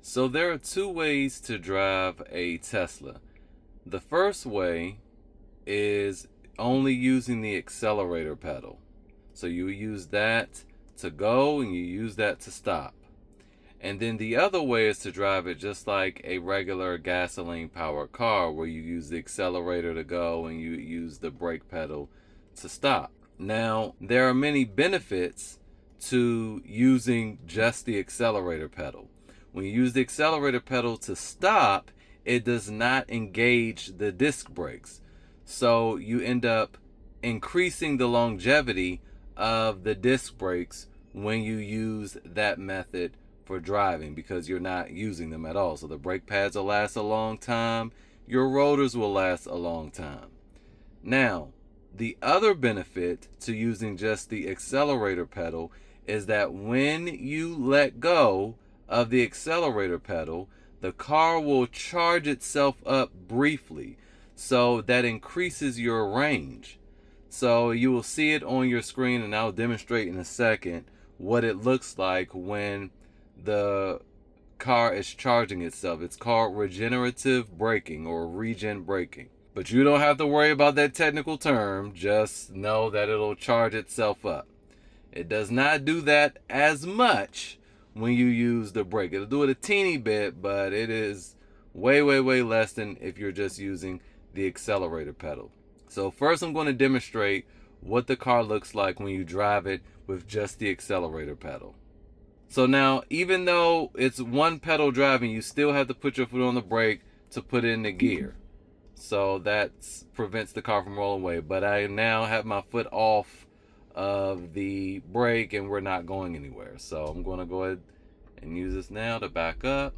So there are two ways to drive a Tesla. The first way is only using the accelerator pedal. So you use that to go and you use that to stop. And then the other way is to drive it just like a regular gasoline powered car, where you use the accelerator to go and you use the brake pedal to stop. Now, there are many benefits to using just the accelerator pedal. When you use the accelerator pedal to stop, it does not engage the disc brakes. So you end up increasing the longevity of the disc brakes when you use that method for driving, because you're not using them at all. So the brake pads will last a long time, your rotors will last a long time. Now, the other benefit to using just the accelerator pedal is that when you let go of the accelerator pedal, the car will charge itself up briefly. So that increases your range. So you will see it on your screen, and I'll demonstrate in a second what it looks like when the car is charging itself. It's called regenerative braking or regen braking. But you don't have to worry about that technical term. Just know that it'll charge itself up. It does not do that as much when you use the brake. It'll do it a teeny bit, but it is way, way, way less than if you're just using the accelerator pedal. So first I'm going to demonstrate what the car looks like when you drive it with just the accelerator pedal. So now, even though it's one pedal driving, you still have to put your foot on the brake to put in the gear. So that prevents the car from rolling away. But I now have my foot off of the brake and we're not going anywhere. So I'm going to go ahead and use this now to back up.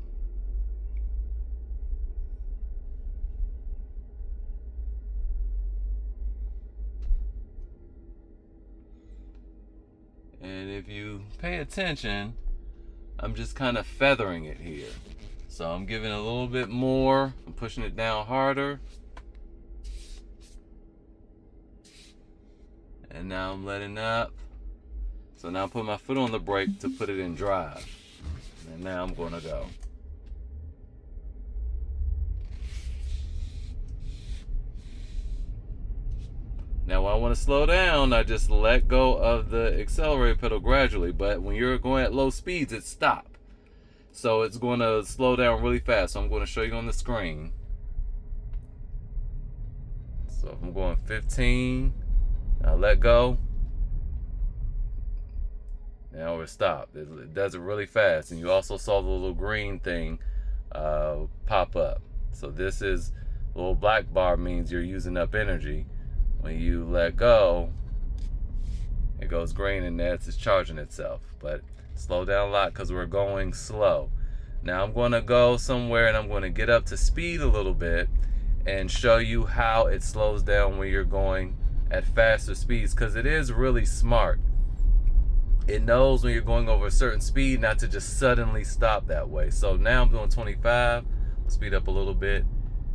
And if you pay attention, I'm just kind of feathering it here. So I'm giving a little bit more. I'm pushing it down harder. And now I'm letting up. So now I'm putting my foot on the brake to put it in drive. And now I'm going to go. Now when I want to slow down, I just let go of the accelerator pedal gradually. But when you're going at low speeds, it stops. So it's going to slow down really fast. So I'm going to show you on the screen. So if I'm going 15, now let go. Now we're stopped. It does it really fast. And you also saw the little green thing pop up. So this is, the little black bar means you're using up energy. When you let go, it goes green and that's charging itself. But slow down a lot because we're going slow. Now I'm going to go somewhere and I'm going to get up to speed a little bit and show you how it slows down when you're going at faster speeds, because it is really smart. It knows when you're going over a certain speed not to just suddenly stop that way. So now I'm doing 25, speed up a little bit,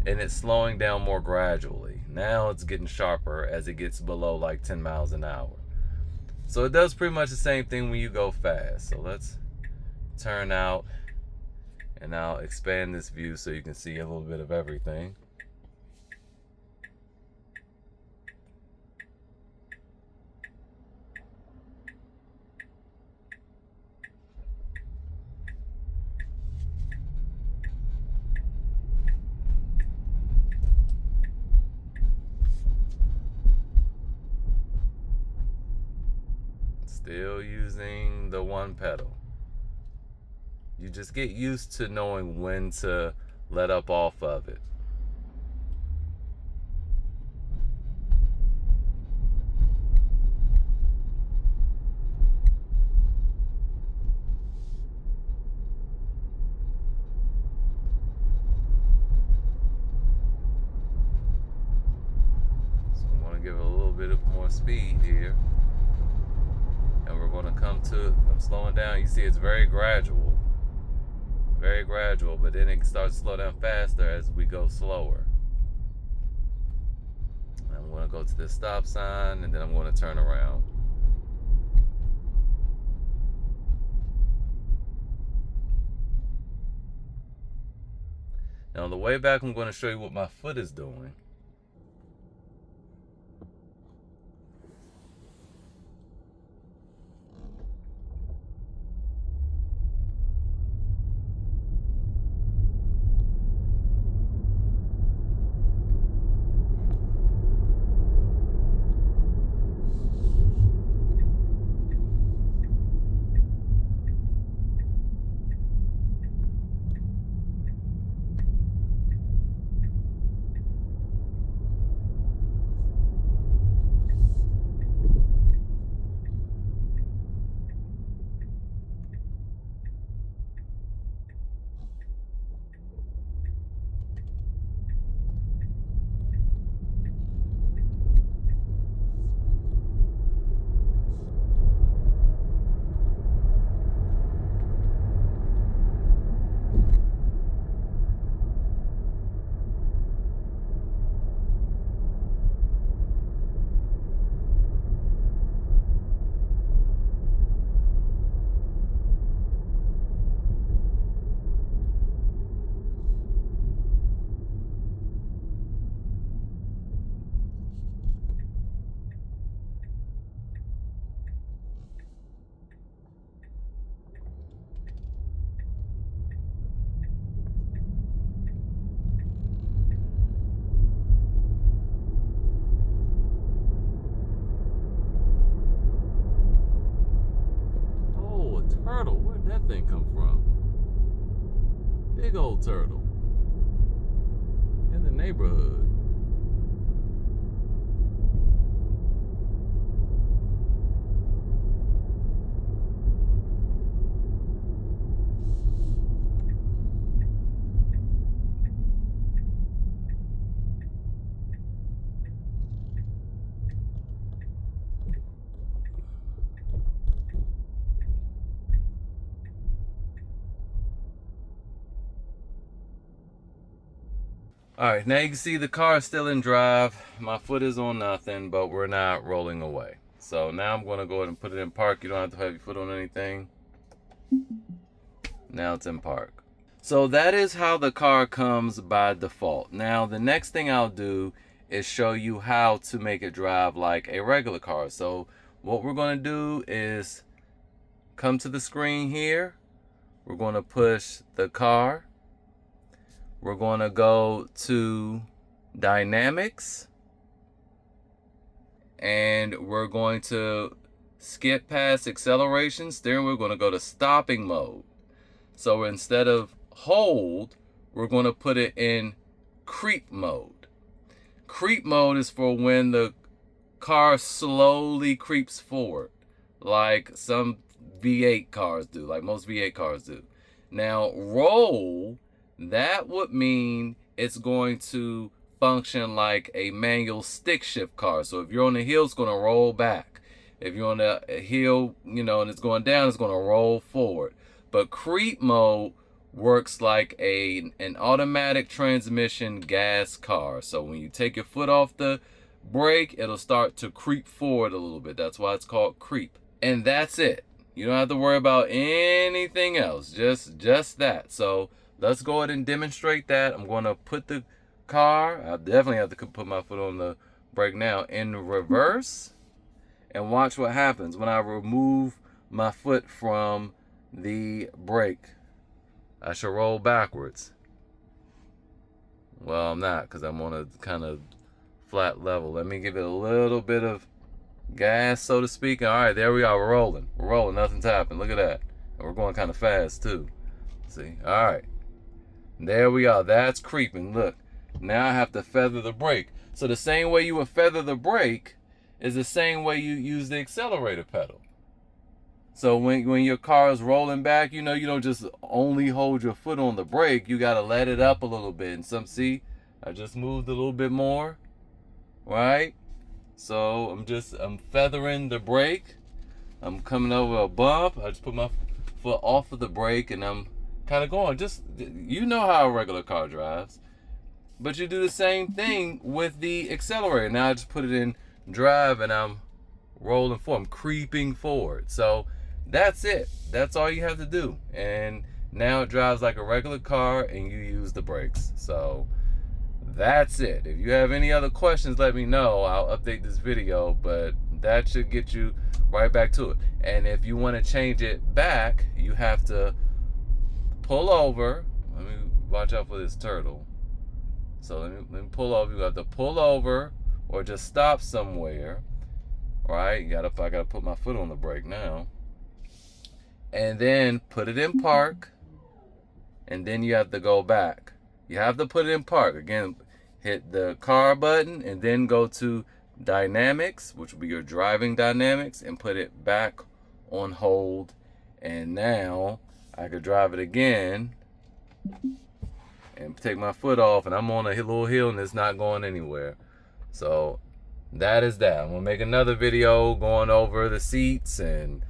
and it's slowing down more gradually. Now it's getting sharper as it gets below like 10 miles an hour. So it does pretty much the same thing when you go fast. So let's turn out and I'll expand this view so you can see a little bit of everything. Still using the one pedal. You just get used to knowing when to let up off of it. So I'm going to give it a little bit of more speed here. And we're going to come to, I'm slowing down. You see it's very gradual, but then it starts to slow down faster as we go slower. I'm going to go to the stop sign and then I'm going to turn around. Now on the way back, I'm going to show you what my foot is doing. Turtle, where'd that thing come from? Big old turtle in the neighborhood. All right, now you can see the car is still in drive. My foot is on nothing, but we're not rolling away. So now I'm going to go ahead and put it in park. You don't have to have your foot on anything. Now it's in park. So that is how the car comes by default. Now the next thing I'll do is show you how to make it drive like a regular car. So what we're going to do is come to the screen here. We're going to push the car. We're going to go to dynamics, and we're going to skip past acceleration. Steering wheel, we're going to go to stopping mode. So instead of hold, we're going to put it in creep mode. Creep mode is for when the car slowly creeps forward, like some V8 cars do, like most V8 cars do. Now roll, that would mean it's going to function like a manual stick shift car. So if you're on the hill, it's going to roll back. If you're on the hill, and it's going down, it's going to roll forward. But creep mode works like an automatic transmission gas car. So when you take your foot off the brake, it'll start to creep forward a little bit. That's why it's called creep. And that's it. You don't have to worry about anything else. Just that. So let's go ahead and demonstrate that. I'm going to put the car, I definitely have to put my foot on the brake now, in reverse, and watch what happens when I remove my foot from the brake. I should roll backwards. Well, I'm not, because I'm on a kind of flat level. Let me give it a little bit of gas, so to speak. All right, there we are. We're rolling. We're rolling. Nothing's happened. Look at that. And we're going kind of fast, too. See? All right. There we are. That's creeping. Look. Now I have to feather the brake. So the same way you would feather the brake is the same way you use the accelerator pedal. So when your car is rolling back, you don't just only hold your foot on the brake. You got to let it up a little bit. And see, I just moved a little bit more, right? So I'm feathering the brake. I'm coming over a bump. I just put my foot off of the brake, and I'm kind of going. How a regular car drives. But you do the same thing with the accelerator. Now I just put it in drive, and I'm rolling forward. I'm creeping forward. So that's it. That's all you have to do. And Now it drives like a regular car and you use the brakes. So that's it. If you have any other questions, let me know. I'll update this video, but that should get you right back to it. And if you want to change it back, you have to pull over. Let me watch out for this turtle. So let me pull over. You have to pull over or just stop somewhere. Right? I gotta put my foot on the brake now. And then put it in park. And then you have to go back. You have to put it in park. Again, hit the car button and then go to dynamics, which will be your driving dynamics, and put it back on hold. And now I could drive it again and take my foot off, and I'm on a little hill and it's not going anywhere. So that is that. I'm gonna make another video going over the seats and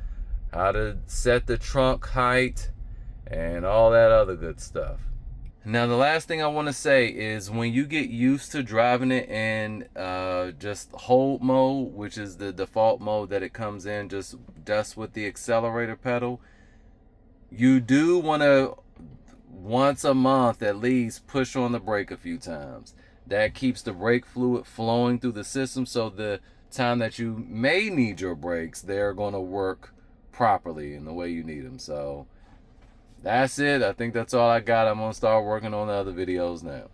how to set the trunk height and all that other good stuff. Now the last thing I want to say is when you get used to driving it in just hold mode, which is the default mode that it comes in just with the accelerator pedal, you do want to once a month at least push on the brake a few times. That keeps the brake fluid flowing through the system, so the time that you may need your brakes, they're going to work properly in the way you need them. So that's it. I think that's all I got. I'm going to start working on the other videos now.